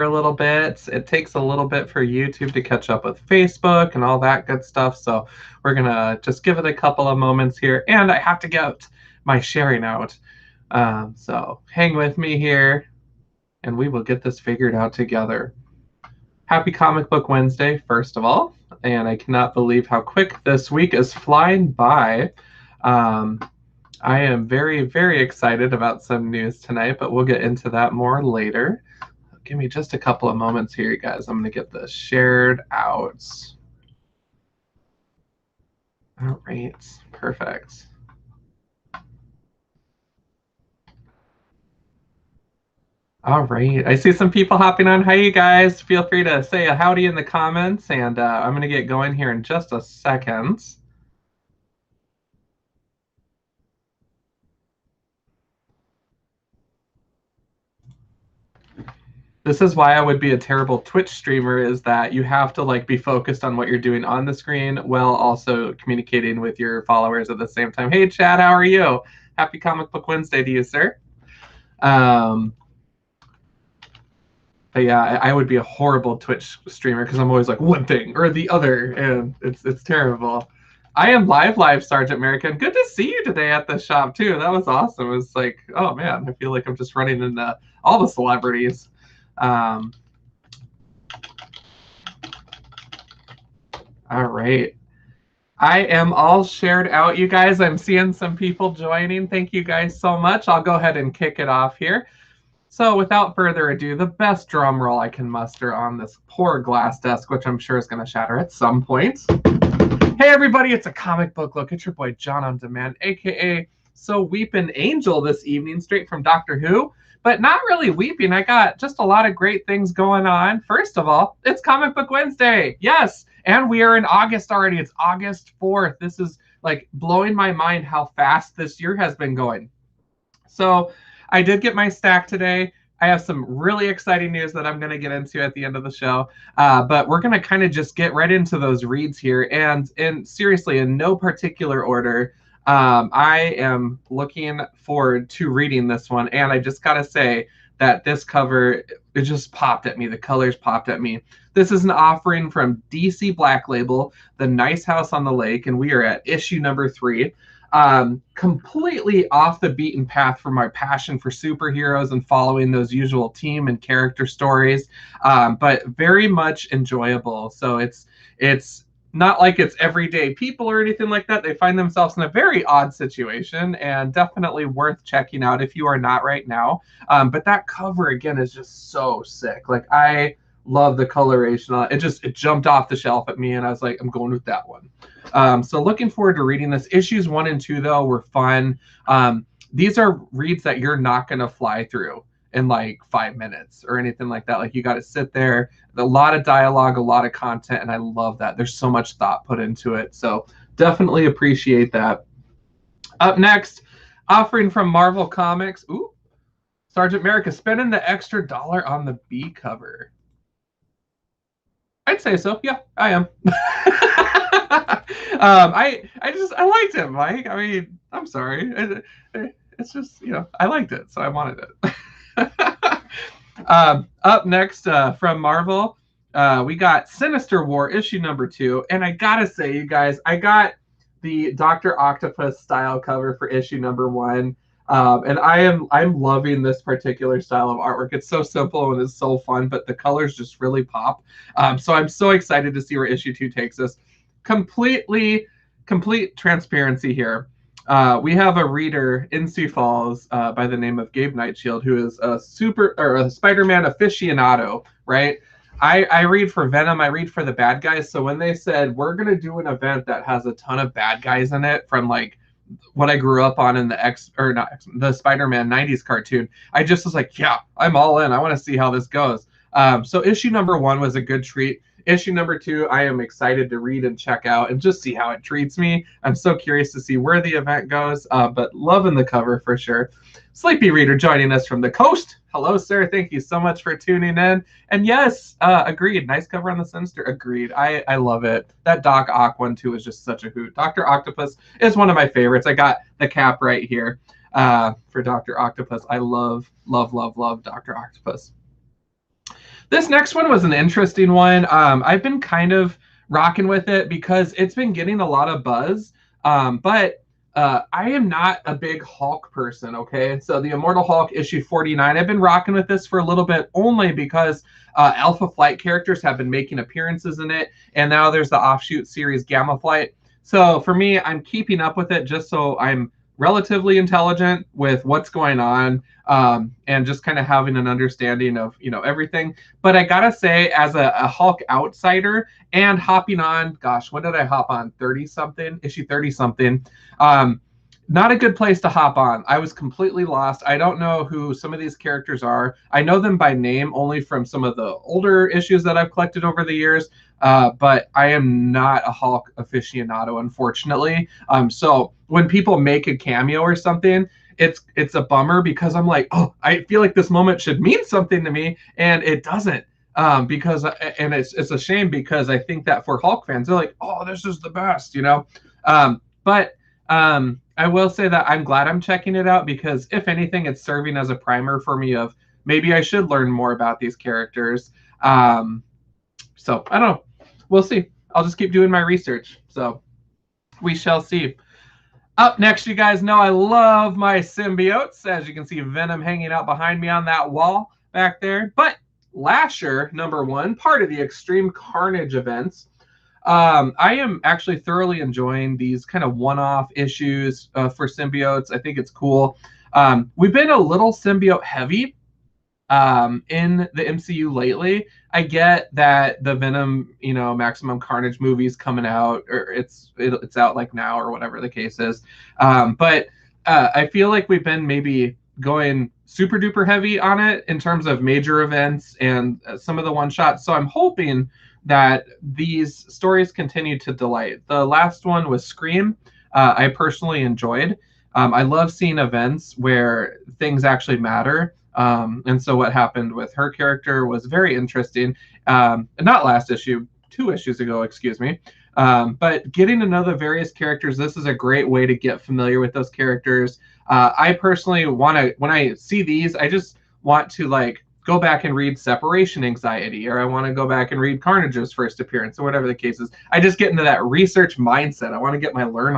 a little bit. It takes a little bit for YouTube to catch up with Facebook and all that good stuff. So we're going to just give it a couple of moments here. And I have to get my sharing out. So hang with me here and we will get this figured out together. Happy Comic Book Wednesday, first of all. And I cannot believe how quick this week is flying by. I am very, very excited about some news tonight, but we'll get into that more later. Give me just a couple of moments here, guys. I'm going to get this shared out. All right, perfect. All right, I see some people hopping on. Hi, you guys. Feel free to say a howdy in the comments, and I'm going to get going here in just a second. This is why I would be a terrible Twitch streamer, is that you have to like be focused on what you're doing on the screen while also communicating with your followers at the same time. Hey, Chad, how are you? Happy Comic Book Wednesday to you, sir. But yeah, I would be a horrible Twitch streamer because I'm always like one thing or the other, and it's terrible. I am live, Sergeant American. Good to see you today at the shop too. That was awesome. It was like, oh man, I feel like I'm just running into all the celebrities. All right. I am all shared out, you guys. I'm seeing some people joining. Thank you guys so much. I'll go ahead and kick it off here. So without further ado, the best drum roll I can muster on this poor glass desk, which I'm sure is going to shatter at some point. Hey everybody, it's a comic book look. It's your boy John on Demand, aka So Weepin' Angel this evening, straight from Doctor Who. But not really weeping. I got just a lot of great things going on. First of all, it's Comic Book Wednesday. Yes. And we are in August already. It's August 4th. This is like blowing my mind how fast this year has been going. So I did get my stack today. I have some really exciting news that I'm going to get into at the end of the show. But we're going to kind of just get right into those reads here. And seriously, in no particular order, I am looking forward to reading this one. And I just got to say that this cover, it just popped at me. The colors popped at me. This is an offering from DC Black Label, The Nice House on the Lake, and we are at issue number 3. Completely off the beaten path from my passion for superheroes and following those usual team and character stories, but very much enjoyable. So it's not like it's everyday people or anything like that. They find themselves in a very odd situation and definitely worth checking out if you are not right now. But that cover again is just so sick. Like I love the coloration. It jumped off the shelf at me and I was like, I'm going with that one. So looking forward to reading this. Issues 1 and 2 though were fun. These are reads that you're not going to fly through in like 5 minutes or anything like that. Like you got to sit there, a lot of dialogue, a lot of content, and I love that. There's so much thought put into it. So definitely appreciate that. Up next, offering from Marvel Comics. Ooh, Sergeant America spending the extra $1 on the B cover. I'd say so. Yeah, I am. I liked it, Mike. I mean, I'm sorry. It's just, I liked it, so I wanted it. Up next from Marvel, we got Sinister War issue number 2, and I gotta say, you guys, I got the Dr. Octopus style cover for issue number 1. And I'm loving this particular style of artwork. It's so simple and it's so fun, but the colors just really pop. So I'm so excited to see where issue 2 takes us. Complete transparency here. We have a reader in Sioux Falls by the name of Gabe Nightshield, who is a Spider-Man aficionado, right? I read for Venom, I read for the bad guys. So when they said we're gonna do an event that has a ton of bad guys in it from like what I grew up on in the Spider-Man 90s cartoon, I just was like, yeah, I'm all in. I want to see how this goes. So issue number 1 was a good treat. Issue number 2, I am excited to read and check out and just see how it treats me. I'm so curious to see where the event goes, but loving the cover for sure. Sleepy Reader joining us from the coast. Hello, sir. Thank you so much for tuning in. And yes, agreed. Nice cover on the Sinister. Agreed. I love it. That Doc Ock one, too, is just such a hoot. Dr. Octopus is one of my favorites. I got the cap right here for Dr. Octopus. I love Dr. Octopus. This next one was an interesting one. I've been kind of rocking with it because it's been getting a lot of buzz. But I am not a big Hulk person, okay? So the Immortal Hulk issue 49, I've been rocking with this for a little bit only because Alpha Flight characters have been making appearances in it, and now there's the offshoot series Gamma Flight. So for me, I'm keeping up with it just so I'm relatively intelligent with what's going on, and just kind of having an understanding of everything. But I gotta say, as a Hulk outsider and hopping on, gosh, when did I hop on? 30 something, issue 30 something. Not a good place to hop on. I was completely lost. I don't know who some of these characters are. I know them by name only from some of the older issues that I've collected over the years. But I am not a Hulk aficionado, unfortunately. So when people make a cameo or something, it's a bummer because I'm like, oh, I feel like this moment should mean something to me, and it doesn't. Because and it's a shame because I think that for Hulk fans, they're like, oh, this is the best, But I will say that I'm glad I'm checking it out because if anything, it's serving as a primer for me of maybe I should learn more about these characters. So I don't know. We'll see. I'll just keep doing my research. So we shall see. Up next, you guys know I love my symbiotes. As you can see, Venom hanging out behind me on that wall back there. But Lasher, #1, part of the Extreme Carnage events. I am actually thoroughly enjoying these kind of one-off issues for symbiotes. I think it's cool. We've been a little symbiote heavy in the MCU lately. I get that the Venom, Maximum Carnage movie's coming out, or it's out like now or whatever the case is. But I feel like we've been maybe going super duper heavy on it in terms of major events and some of the one shots. So I'm hoping that these stories continue to delight. The last one was Scream. I personally enjoyed. I love seeing events where things actually matter. And so what happened with her character was very interesting. Not last issue, 2 issues ago, excuse me. But getting to know the various characters, this is a great way to get familiar with those characters. I personally want to, when I see these, I just want to go back and read Separation Anxiety, or I want to go back and read Carnage's first appearance, or whatever the case is. I just get into that research mindset. I want to get my learn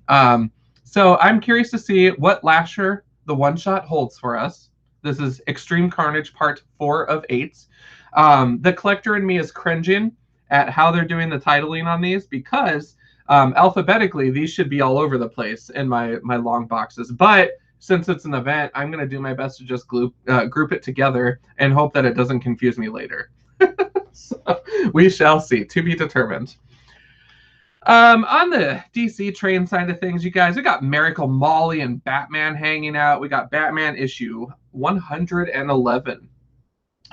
on. So I'm curious to see what Lasher, the one-shot, holds for us. This is Extreme Carnage Part 4 of 8. The collector in me is cringing at how they're doing the titling on these because alphabetically, these should be all over the place in my long boxes. But since it's an event, I'm going to do my best to just group it together and hope that it doesn't confuse me later. So we shall see. To be determined. On the DC train side of things, you guys, we got Miracle Molly and Batman hanging out. We got Batman issue 111.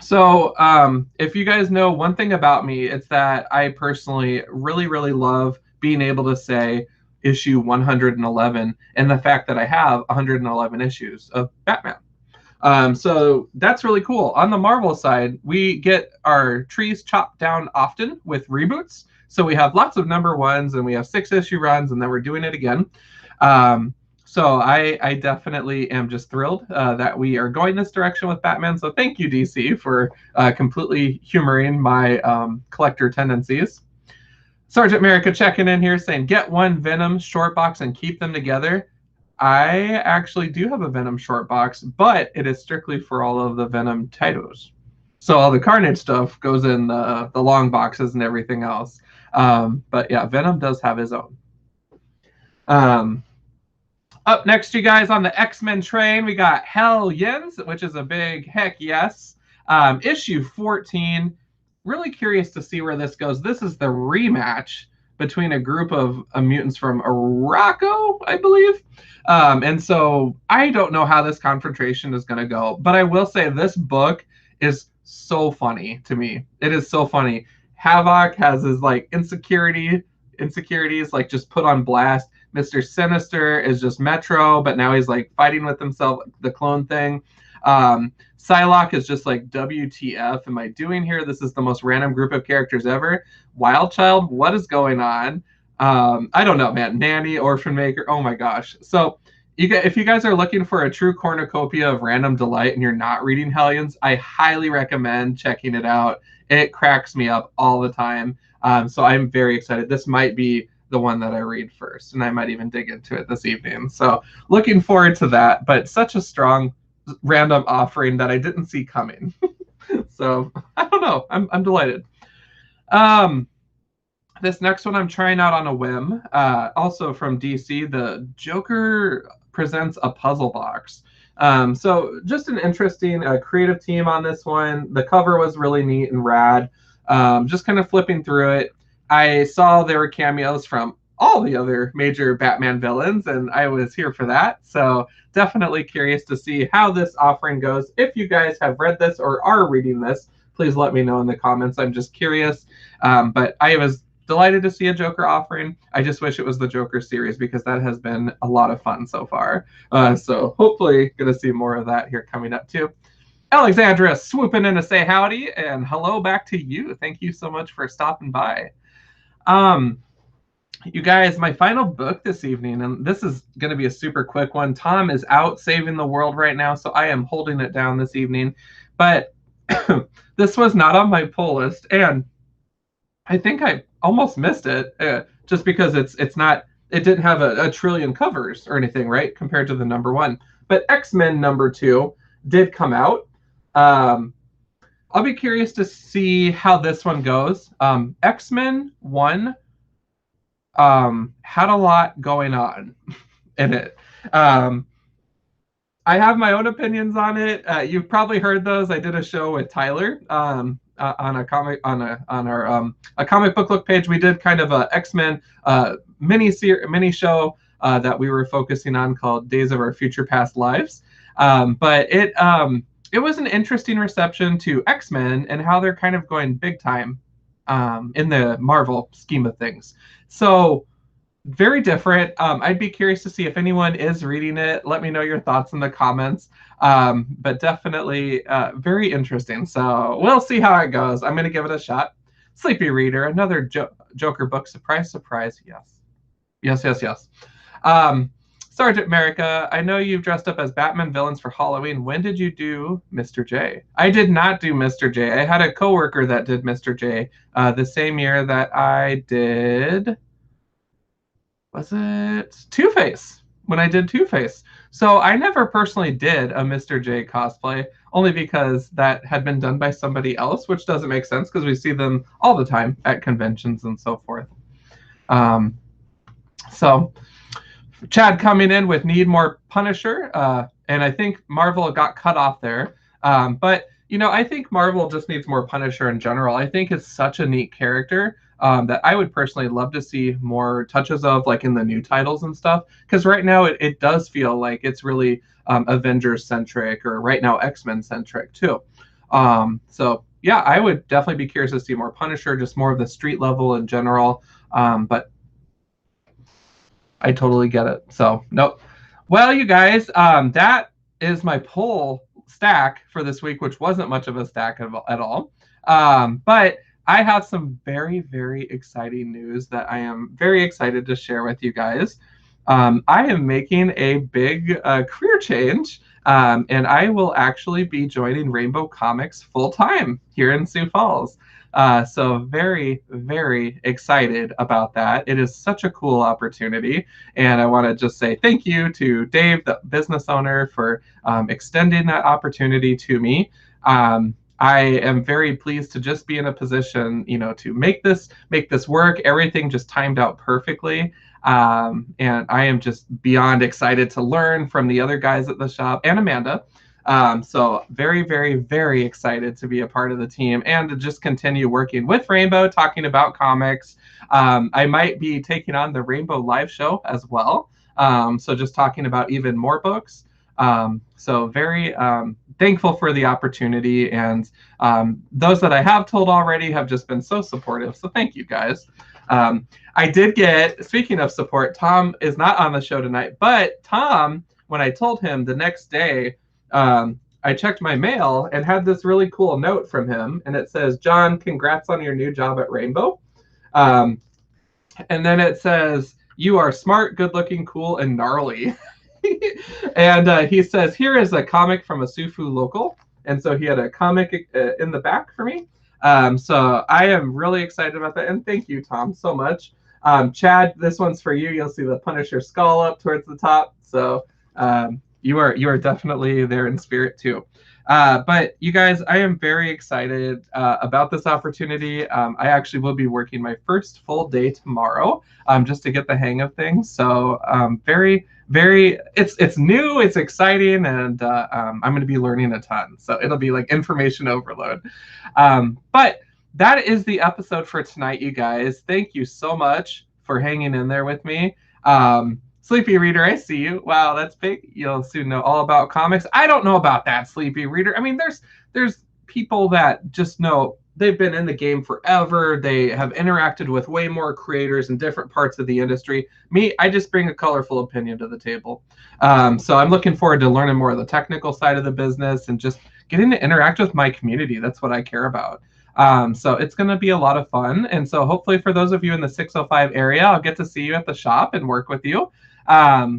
So if you guys know one thing about me, it's that I personally really, really love being able to say issue 111 and the fact that I have 111 issues of Batman. So that's really cool. On the Marvel side, we get our trees chopped down often with reboots. So we have lots of #1s and we have 6-issue runs and then we're doing it again. So I definitely am just thrilled that we are going this direction with Batman. So thank you, DC, for completely humoring my collector tendencies. Sergeant America checking in here saying, get one Venom short box and keep them together. I actually do have a Venom short box, but it is strictly for all of the Venom titles. So all the Carnage stuff goes in the long boxes and everything else. But yeah, Venom does have his own. Up next, you guys, on the X-Men train, we got Hellions, which is a big heck yes. Issue 14. Really curious to see where this goes. This is the rematch between a group of mutants from Morocco, I believe. And so I don't know how this confrontation is going to go, but I will say this book is so funny to me. It is so funny. Havoc has his insecurities just put on blast. Mr. Sinister is just Metro, but now he's fighting with himself, the clone thing. Psylocke is just WTF am I doing here? This is the most random group of characters ever. Wildchild, what is going on? I don't know, man. Nanny, Orphan Maker, oh my gosh. So if you guys are looking for a true cornucopia of random delight and you're not reading Hellions, I highly recommend checking it out. It cracks me up all the time. So I'm very excited. This might be the one that I read first, and I might even dig into it this evening. So looking forward to that. But such a strong random offering that I didn't see coming. So I don't know. I'm delighted. Um, this next one I'm trying out on a whim. Also from DC, the Joker presents a puzzle box. So just an interesting creative team on this one. The cover was really neat and rad. Just kind of flipping through it, I saw there were cameos from all the other major Batman villains, and I was here for that. So definitely curious to see how this offering goes. If you guys have read this or are reading this, please let me know in the comments. I'm just curious. But I was delighted to see a Joker offering. I just wish it was the Joker series because that has been a lot of fun so far. So hopefully going to see more of that here coming up too. Alexandra swooping in to say howdy and hello back to you. Thank you so much for stopping by. You guys, my final book this evening, and this is going to be a super quick one. Tom is out saving the world right now, so I am holding it down this evening. But this was not on my pull list, and I think I almost missed it just because it didn't have a trillion covers or anything, right, compared to the number one. But XMen number 2 did come out. I'll be curious to see how this one goes. XMen 1 had a lot going on in it. I have my own opinions on it. You've probably heard those. I did a show with Tyler on a comic book look page. We did kind of a X-Men mini show that we were focusing on called Days of Our Future Past Lives. But it was an interesting reception to X-Men and how they're kind of going big time in the Marvel scheme of things. So very different. I'd be curious to see if anyone is reading it. Let me know your thoughts in the comments. But definitely very interesting. So we'll see how it goes. I'm going to give it a shot. Sleepy Reader, another Joker book. Surprise, surprise. Yes. Yes. Sergeant America, I know you've dressed up as Batman villains for Halloween. When did you do Mr. J? I did not do Mr. J. I had a coworker that did Mr. J the same year that I did... Was it Two-Face? When I did Two-Face. So I never personally did a Mr. J cosplay, only because that had been done by somebody else, which doesn't make sense because we see them all the time at conventions and so forth. So Chad coming in with need more Punisher, and I think Marvel got cut off there. But, you know, I think Marvel just needs more Punisher in general. I think it's such a neat character. That I would personally love to see more touches of, like in the new titles and stuff. Because right now it does feel like it's really Avengers centric, or right now X-Men centric too. So yeah, I would definitely be curious to see more Punisher, just more of the street level in general. But I totally get it. So nope. Well, you guys, that is my poll stack for this week, which wasn't much of a stack at all. But I have some very, very exciting news that I am very excited to share with you guys. I am making a big career change, and I will actually be joining Rainbow Comics full-time here in Sioux Falls. So very, very excited about that. It is such a cool opportunity, and I want to just say thank you to Dave, the business owner, for extending that opportunity to me. I am very pleased to just be in a position, you know, to make this work. Everything just timed out perfectly. And I am just beyond excited to learn from the other guys at the shop and Amanda. So very, very, very excited to be a part of the team and to just continue working with Rainbow, talking about comics. I might be taking on the Rainbow live show as well. So just talking about even more books. So very thankful for the opportunity, and those that I have told already have just been so supportive. So thank you guys. I did get, speaking of support, Tom is not on the show tonight, but Tom, when I told him the next day, I checked my mail and had this really cool note from him, and it says, "John, congrats on your new job at Rainbow." And then it says, "You are smart, good looking, cool, and gnarly." And he says, here is a comic from a Sufu local. And so he had a comic in the back for me. So I am really excited about that. And thank you, Tom, so much. Chad, this one's for you. You'll see the Punisher skull up towards the top. So you are definitely there in spirit too. But you guys, I am very excited about this opportunity. I actually will be working my first full day tomorrow, just to get the hang of things. So very, it's new, it's exciting, and I'm going to be learning a ton. So it'll be like information overload. But that is the episode for tonight, you guys. Thank you so much for hanging in there with me. Sleepy Reader, I see you. Wow, that's big. You'll soon know all about comics. I don't know about that, Sleepy Reader. I mean, there's people that just know they've been in the game forever. They have interacted with way more creators in different parts of the industry. Me, I just bring a colorful opinion to the table. So I'm looking forward to learning more of the technical side of the business and just getting to interact with my community. That's what I care about. So it's going to be a lot of fun. And so hopefully for those of you in the 605 area, I'll get to see you at the shop and work with you. Yeah,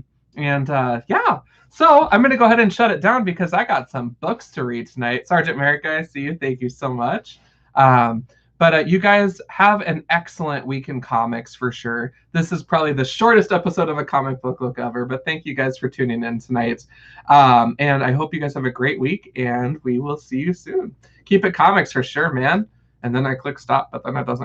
so I'm going to go ahead and shut it down because I got some books to read tonight. Sergeant Merrick, I see you. Thank you so much. But you guys have an excellent week in comics for sure. This is probably the shortest episode of a comic book look ever, but thank you guys for tuning in tonight. And I hope you guys have a great week, and we will see you soon. Keep it comics for sure, man. And then I click stop, but then it doesn't